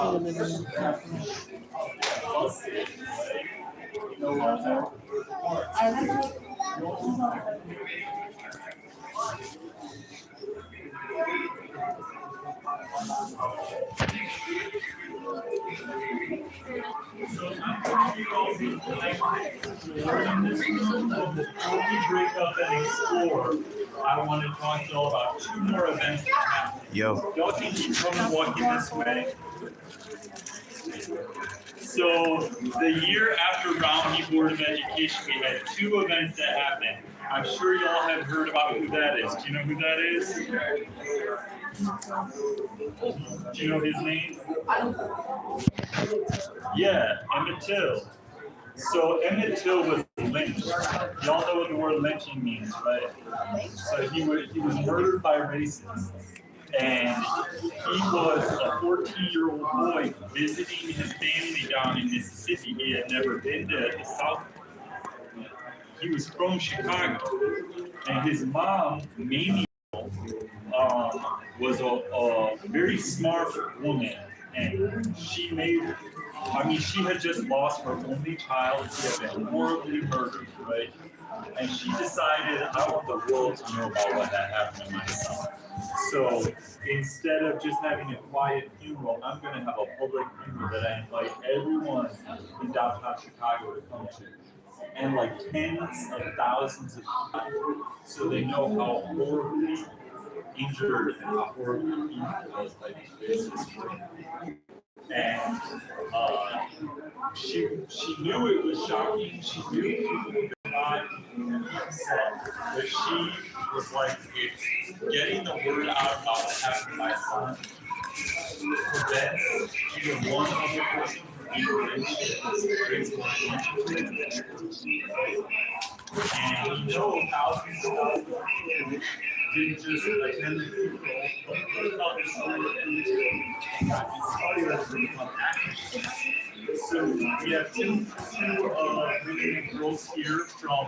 In this room, but before we break up and explore, I want to talk to you all about two more events that happened. Yo. Y'all can keep coming walking this way. So the year after Romney Board of Education, we had two events that happened. I'm sure y'all have heard about who that is. Do you know who that is? Do you know his name? Yeah, Emmett Till. So Emmett Till was lynched. Y'all know what the word lynching means, right? So he was murdered by racists. And he was a 14-year-old boy visiting his family down in Mississippi. He had never been to the South. He was from Chicago. And his mom, Mamie, was a very smart woman. And she had just lost her only child. She had been horribly murdered, right? And she decided, I want the world to know about what had happened to my son. So instead of just having a quiet funeral, I'm going to have a public funeral that I invite everyone in downtown Chicago to come to. And like tens of thousands of people, so they know how horribly injured and how horribly he was by these racists. And she knew it was shocking. She knew people would not be upset, but she was like, it's getting the word out about what happened to my son prevents even one other person from being lynched. And thousands of people didn't just attend the funeral, but heard about the story and got inspired to become actors. So we have two really good girls here from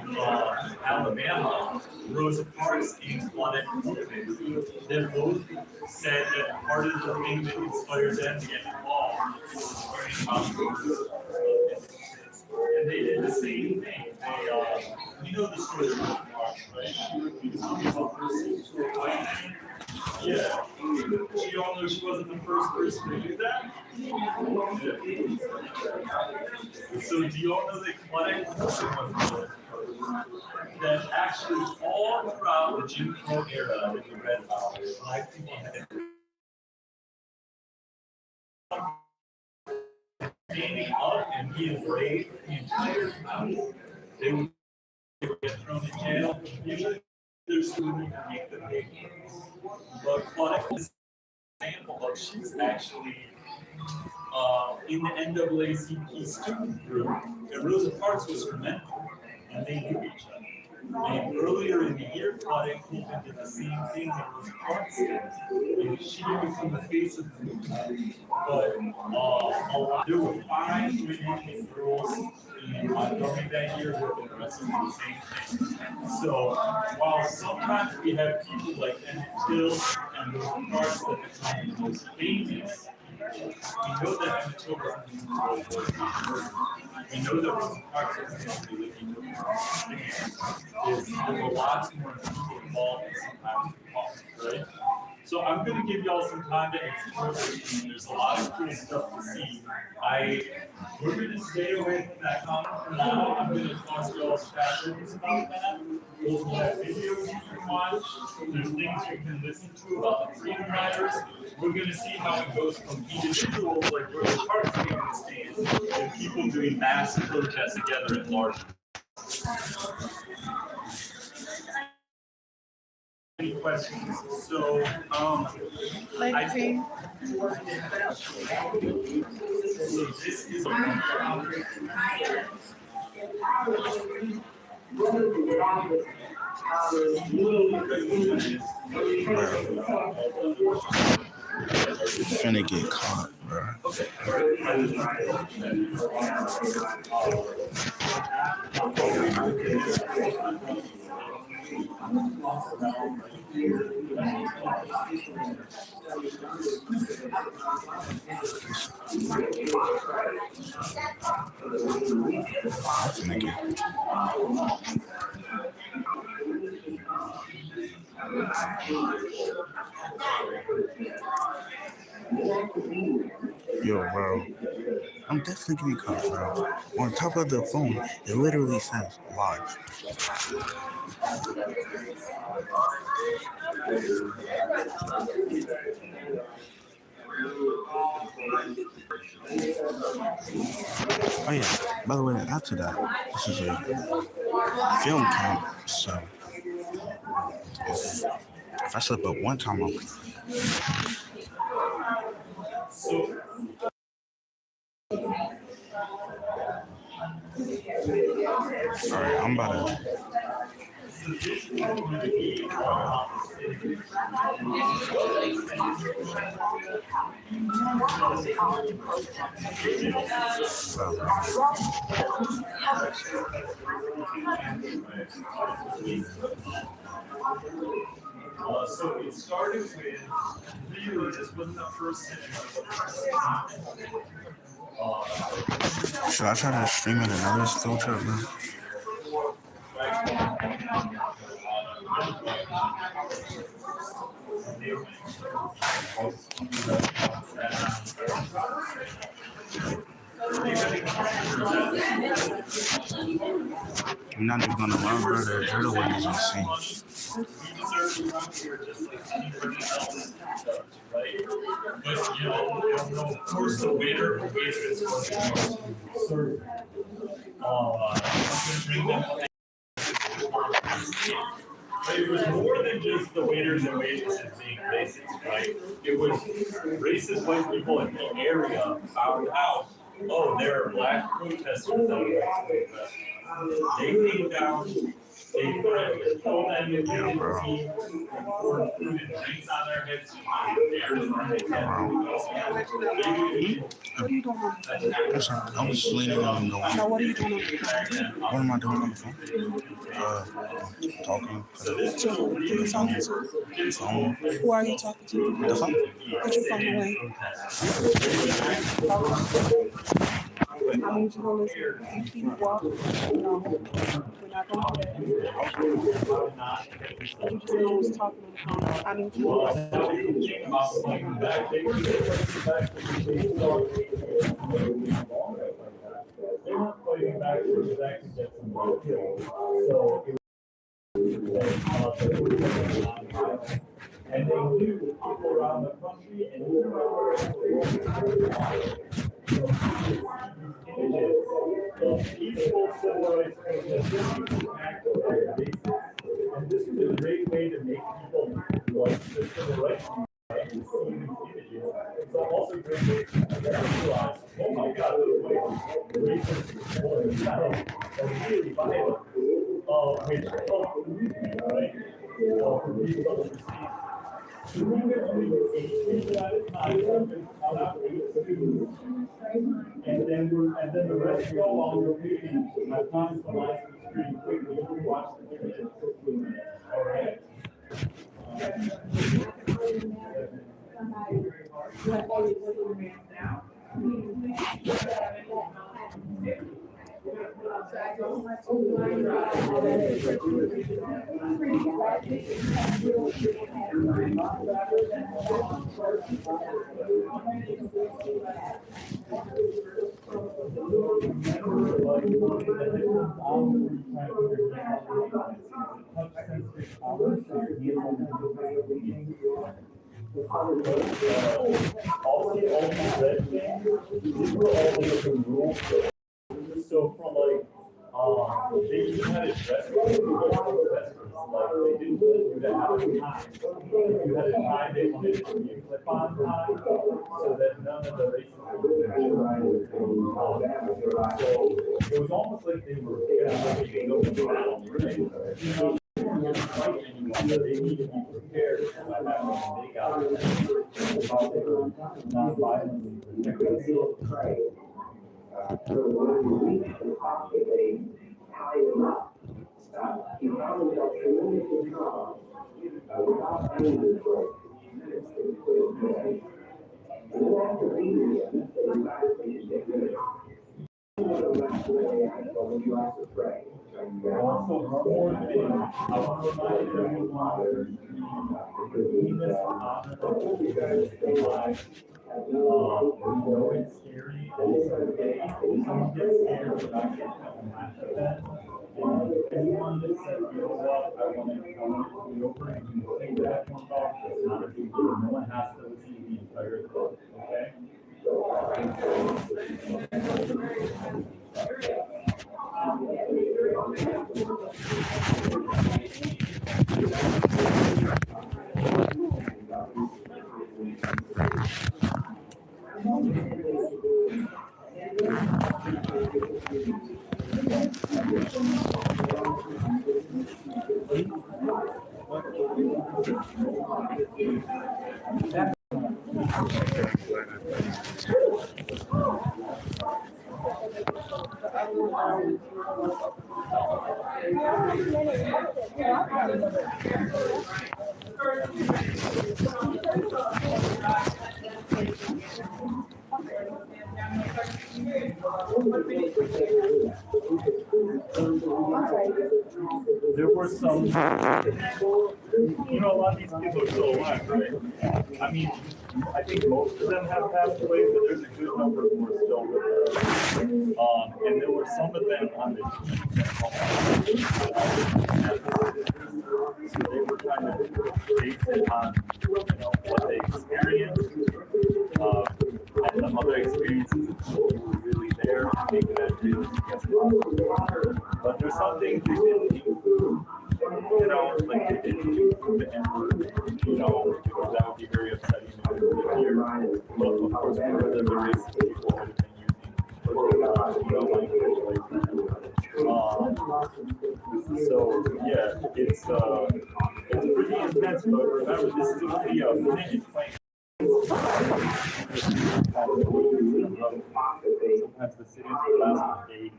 Alabama, Rosa Parks and Claudette Colvin. They both said that part of the thing that inspired them to get involved was and they did the same thing. You know the story of Rosa Parks, right? She refused to give up her seat to a white man. Yeah. She all knows she wasn't the first person to do that. Yeah. So do you all know that Claudette Colvin was the first? That actually all throughout the Jim Crow era that we read about, Black people had standing up and being brave the entire time. They would get thrown in jail. Usually there's students who make the big ones. But Claudette is an example of she's actually in the NAACP student group, and Rosa Parks was her mentor, and they knew each other. And earlier in the year, Claudette Colvin did the same thing that Rosa Parks did. And she didn't become the face of the movement, but there were 5 women and girls in Montgomery that year who have been arrested for the same thing. So while sometimes we have people like Emmett Till and Rosa Parks that become the most famous, we know that Emmett Till wasn't the we know that Rosa Parks is going to be looking for there's a lot more people involved in sometimes right? So I'm going to give y'all some time to explore this. There's a lot of cool stuff to see. We're going to stay away from that comment for now. I'm going to talk to y'all strategies about that. We'll have videos you can watch. There's things you can listen to about the Freedom Riders. We're going to see how it goes from individuals like Rosa Parks taking the stand and people doing mass protests together in large. Any questions? So, this is finna get caught, bro. okay. That's nigga. Yo, bro. I'm definitely getting caught, bro. On top of the phone, it literally says live. Oh yeah. By the way, after that, this is a film camp, so if I slip up one time, I'll. Alright, I'm about to. So it started with really this wasn't the first session. Should I try to stream it another skill trip, man? I'm not even gonna run, bro. The adrenaline is insane. But you know, of course, the waiter waitress was serve. Bring them. But it was more than just the waiters and waitresses being racist, right? It was racist white people in the area found out, oh, there are black protesters that are racist. They came down, they threatened, told them if they didn't see poured food and drinks on their heads, What are you doing on the phone? I was leaning on the. No, what are you doing on the phone? What am I doing on the phone? Talking to To who you talking to? the phone. Who are you talking to? The phone? Put your phone away. I need you to listen. If you keep walking, no, we're not going to do that. You just know who's talking on the phone. I need you to listen. They weren't fighting back so that could get some more kills. So it and they knew people around the country and images of peaceful civil rights protests. And this is a great way to make people like the civil rights movement and see these images. It's also a great way to realize, oh my God, those racist people in the South are really violent. Which helped the movement, right? For people overseas. The movement only was 8 people at a time, about 8 students. And then the rest go on your reading. I promise the last is pretty quickly. You can watch the video. All right. So from like, they even had a dress code for protesters. Like they didn't do that at the time. If you had a tie, they wanted it to be a clip-on tie, so that none of the races would be right. So it was almost like they were making no ground, right? You know, they weren't fight anyone, but they need to be prepared for what happened when they got about their non-violently protected. Also, one more thing, I want to remind everyone, even honorable life. We know it's scary, and it's okay. If someone gets scared, we're not going to laugh at that. And anyone that says, you know what, I want it to be over, you can take that one off. It's not a big deal. No one has to see the entire thing, okay? There were some, a lot of these people are still alive, right? I mean, I think most of them have passed away, but there's a good number who are still with us. And there were some of them on the team that so they were kind of based it on, what they experienced, and the other experiences of people who were really there, making that real. But there's some things they didn't include, like they didn't include the N-word, because that would be very upsetting to hear. But of course, we know that the racist people would have been using language like that. So yeah, it's pretty intense, but remember, this is only a minute playing. Sometimes the cities will last for days.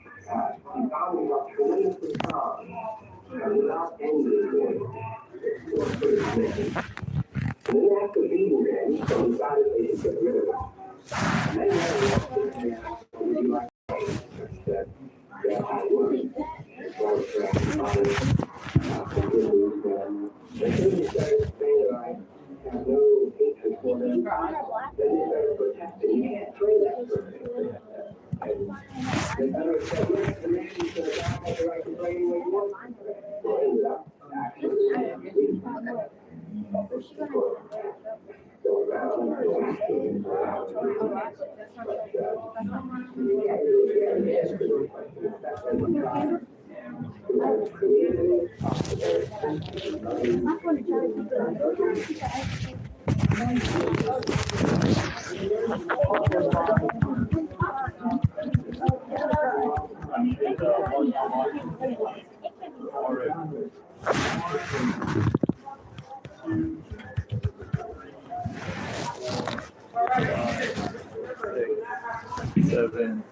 Seven,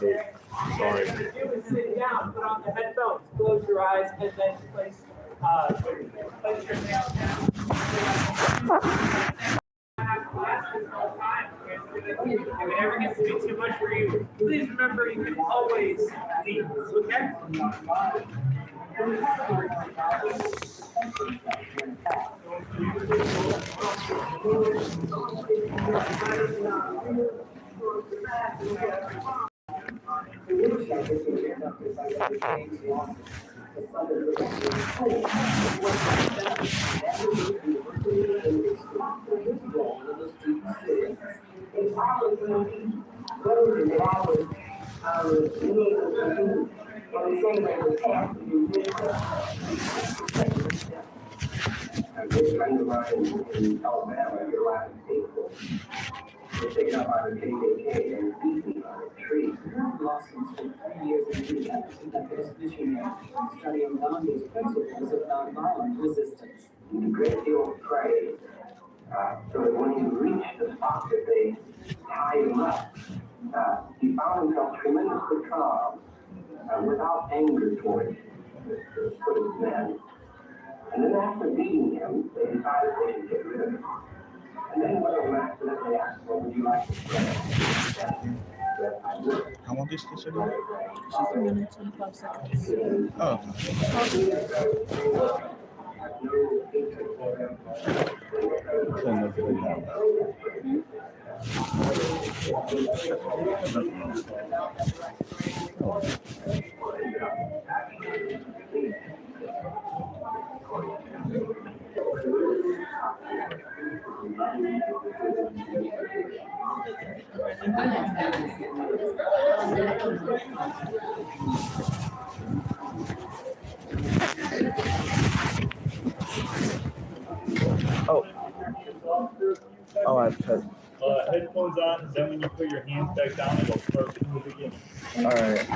eight. Sorry. Sit down, put on the headphones, close your eyes, and then place your nails down. If it ever gets to be too much for you, please remember you can always leave, okay? A good friend of mine in Alabama, your last people, was taken out by the KKK and beaten by a tree. Lawson spent 3 years in India as a Methodist missionary, studying Gandhi's principles of nonviolent resistance. A great deal of praise, so that when he reached the spot that they tied him up, he found himself tremendously calm, without anger towards his men. And then after beating him, they decided they should get rid of him. And then one of them accidentally asked, well, would you like to pray? Yes, I would. want this to sit in? She's 3 minutes and 5 seconds. Oh, I checked. Headphones on, then when you put your hands back down, it'll start from the beginning. All right.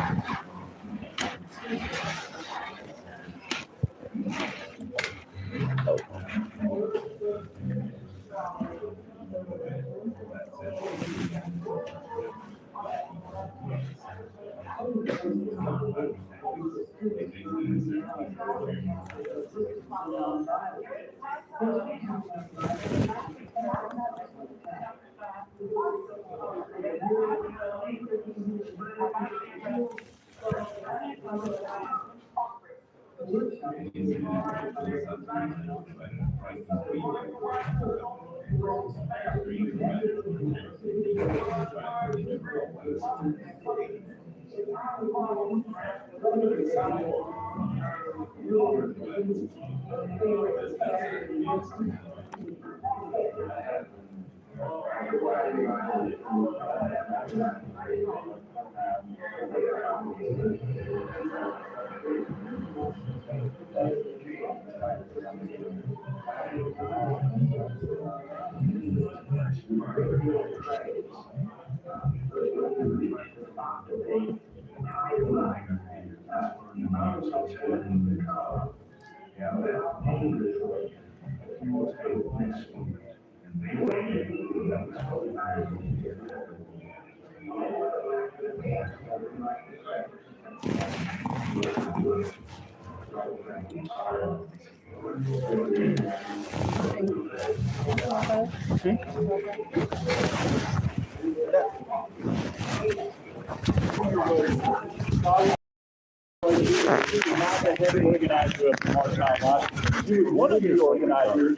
Not the head organizer of Marshall Washington. He was one of the organizers.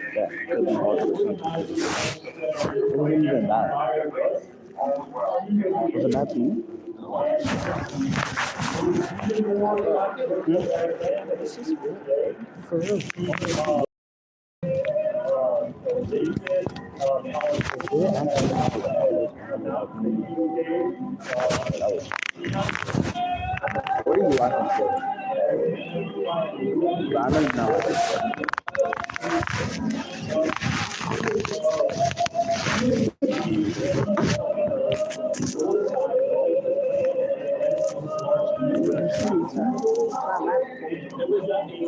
Even that. Was it not you? For real. What are you watching for? Ramen now.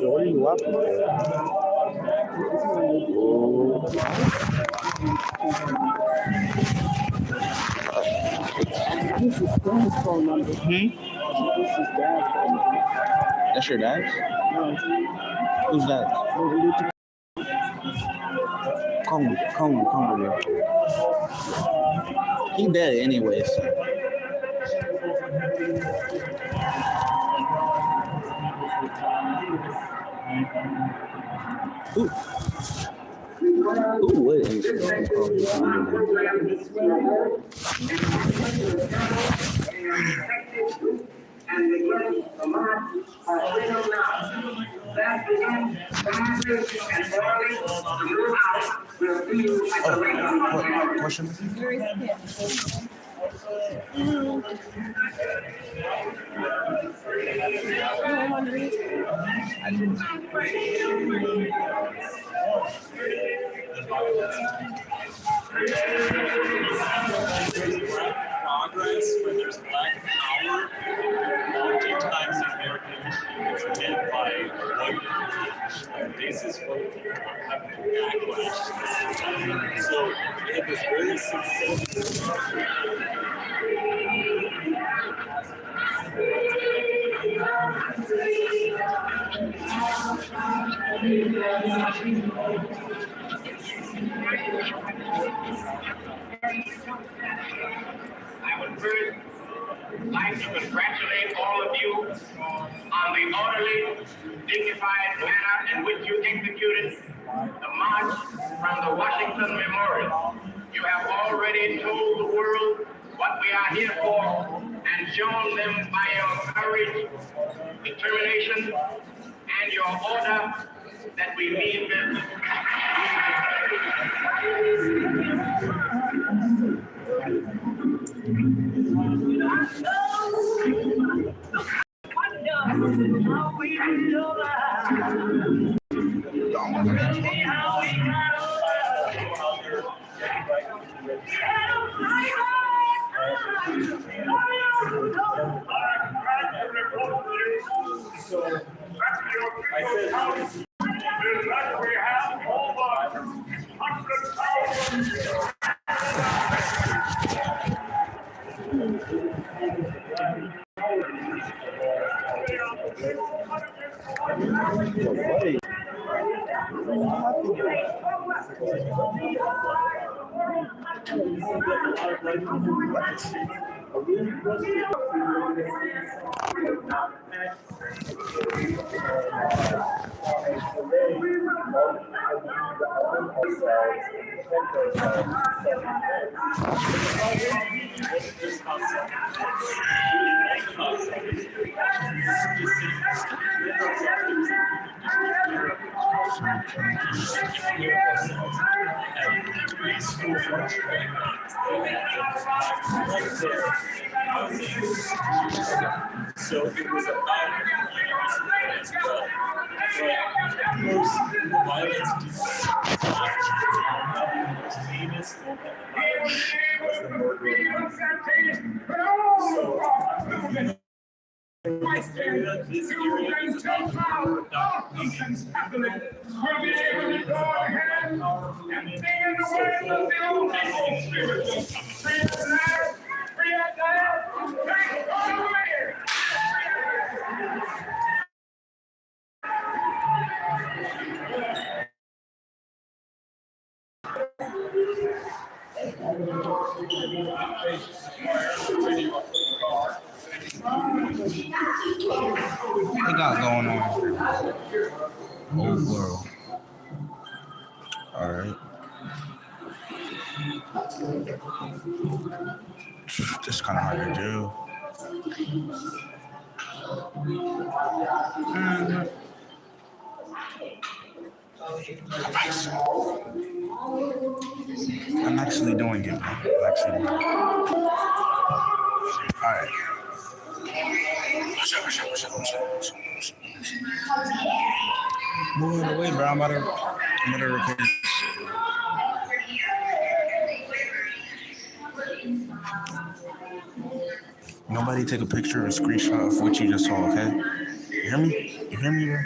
So what are you watching for? This is Dad's phone number. This is Dad's phone number. That's your dad's? Who's that? Come with me. He dead anyways. Ooh, what is this? And the gift of God are freedom now. That begins Thursday and early throughout will be at the lake of Question? Progress when there's black power, oftentimes in American history gets led by white privilege. Like this is what people are having a backlash to the system. So we have this very successful like to congratulate all of you on the orderly, dignified manner in which you executed the march from the Washington Memorial. You have already told the world what we are here for and shown them by your courage, determination, and your order that we mean business. So it was about as well. But most violence most heinous was the murder of this area is about documentations. We'll be able to go ahead and stay in the way of the old free at night, free at night, take all the way. What they got going on? Old world. All right. This kind of hard to do. I'm actually doing it. All right. Moving away, bro. I'm about to record this. Nobody take a picture or a screenshot of what you just saw, okay? You hear me? You hear me, bro?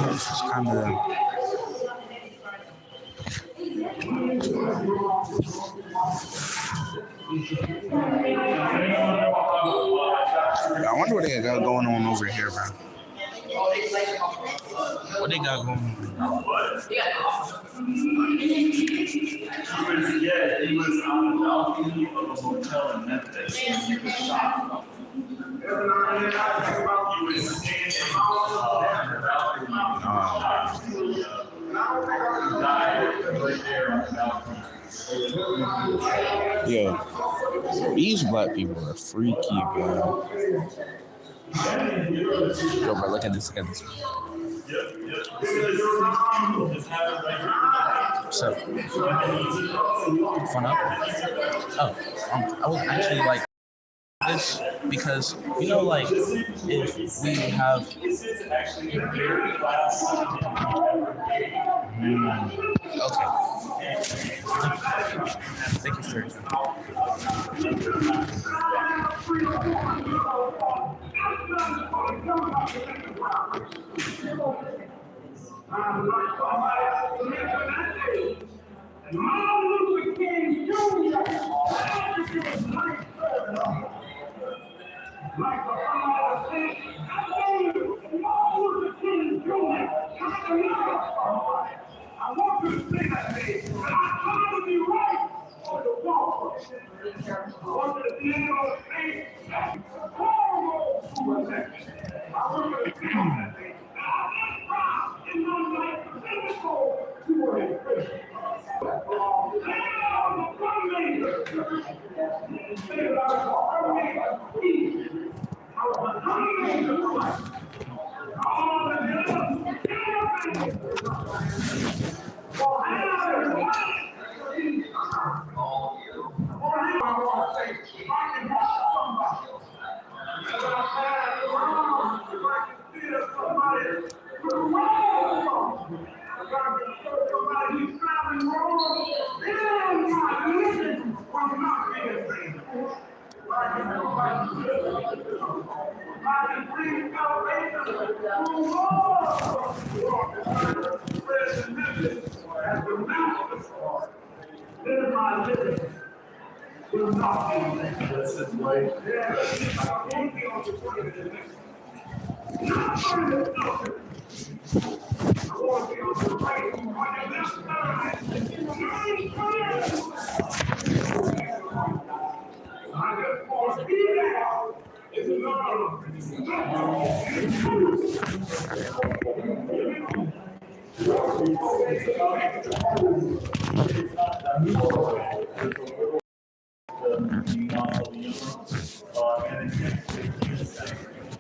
This is kind of... I wonder what they got going on over here, bro. What they got going on? He was on the balcony of a hotel in Memphis. He was shot. He was standing on the balcony. Died right there on the balcony. Yo, these black people are freaky, bro. Yo, bro, look at this. What's up? Fun up? Oh, I was actually like this because, you know, like, if we have... Okay. Thank you, sir. Like the father said, I want to King Jr. trying to make us all. I want you to say that to me, but I'm trying to be right on the wall. I want you to be able to say that horrible protection. I want you to say that to me. I'm not proud in my life physical to a Christian. That's his way.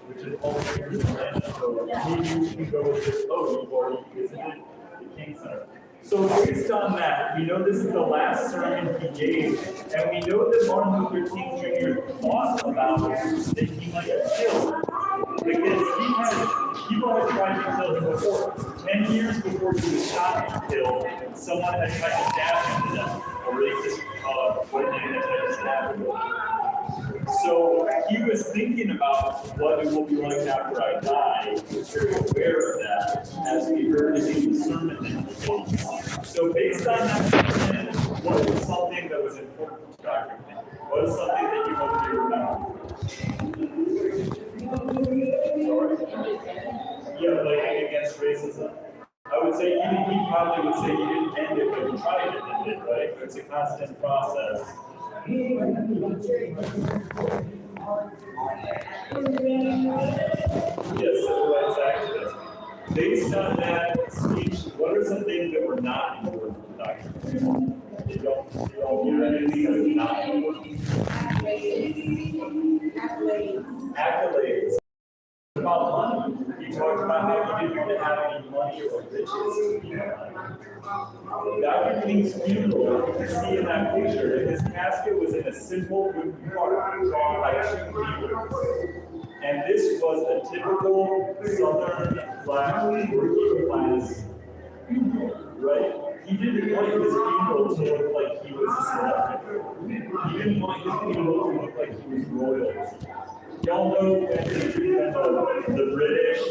Which is all so maybe you can go with this, oh, you've already visited the King Center. So based on that, we know this is the last sermon he gave, and we know that Martin Luther King Jr. thought about that he might have killed, because people had tried to kill him before. 10 years before he was shot and killed, someone had tried to stab him to death, a racist white man had tried to stab him. So he was thinking about what it will be like after I die. He was very aware of that as we heard in the sermon that he gave. So based on that, what was something that was important to Dr. King? What is something that you want to remember? Yeah, like against racism. I would say he probably would say he didn't end it, but he tried to end it, right? It's a constant process. Yes, civil rights activists. Based on that speech, what are some things that were not important to Dr. King? You don't hear anything that is not important. Accolades. About money. He talked about that he didn't have any money or riches. Dr. King's funeral, you can see in that picture, and his casket was in a simple wooden cart drawn by 2 beavers. And this was a typical Southern black working class funeral, right? He didn't want his funeral to look like he was a celebrity. He didn't want his funeral to look like he was royalty. Y'all know that the British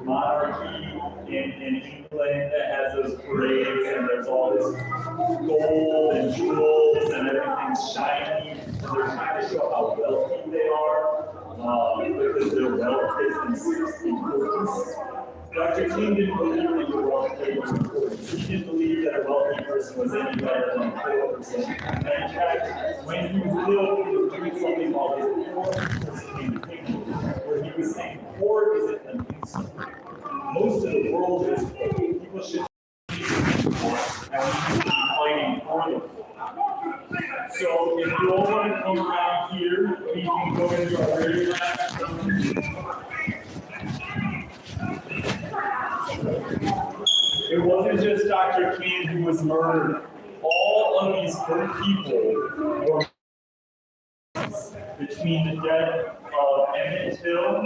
monarchy in England that has those parades and there's all this gold and jewels and everything's shiny. And they're trying to show how wealthy they are because their wealth is importance. Dr. King didn't believe that your wealth was important. He didn't believe that a wealthy person was any better than a poor person. And in fact, when he was ill, he was doing something called his poor person where he was saying poor isn't an insult. Most of the world is poor. People should be poor, and we should be fighting for them. So if you all want to come around here, we can go into our very last It wasn't just Dr. King who was murdered. All of these good people were between the death of Emmett Till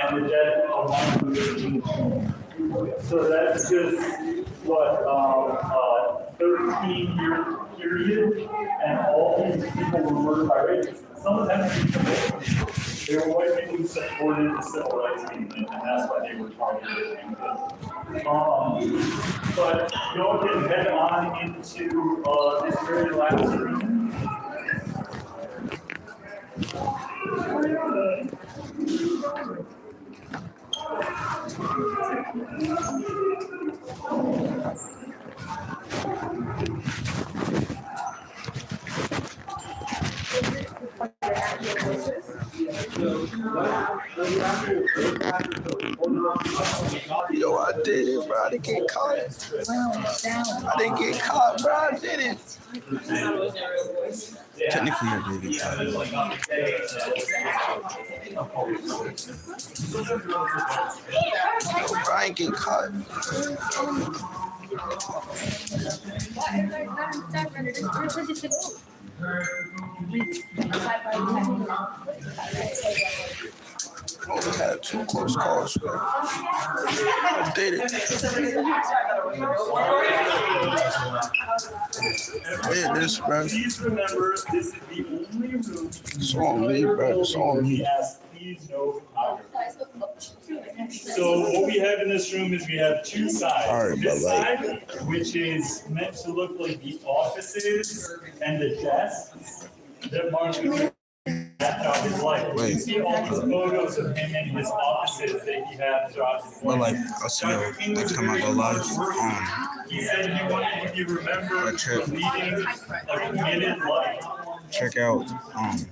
and the death of Martin Luther King Jr. So that's just what 13-year period, and all these people were murdered by racists. Some of them they were white people who supported the civil rights movement, and that's why they were targeted and killed. But go ahead and head on into this very last room. Yo, I did it, bro. I didn't get caught. I didn't get caught, bro. I did it. Technically, I did get caught. Bro, I ain't get caught. I only had 2 close calls, bro. I did it. I did this, bro. Please remember, this is the only room. It's on me, bro. It's on me. Yes, please no photography. So what we have in this room is we have 2 sides. All right, This but like- side, which is meant to look like the offices and the desks that Martin Luther King had throughout his life. You Wait. see all these photos of him in his offices that he had throughout his But life. like, I'll see you next time I go live. He said he wanted to be remembered check. for leading a committed life. Check out TikTok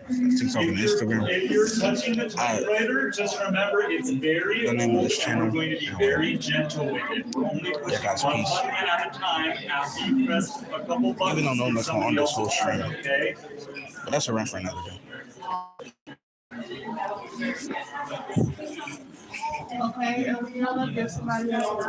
and Instagram. If you're touching the typewriter, just remember it's very The name of old this and channel. we're going to be very gentle with it. We're only Yeah, pushing guys, one peace. button at a time. After you press a couple buttons, Even though no one's gonna somebody on this else will whole stream. turn, okay? But that's a rant for another day. Okay, you know what? There's somebody else.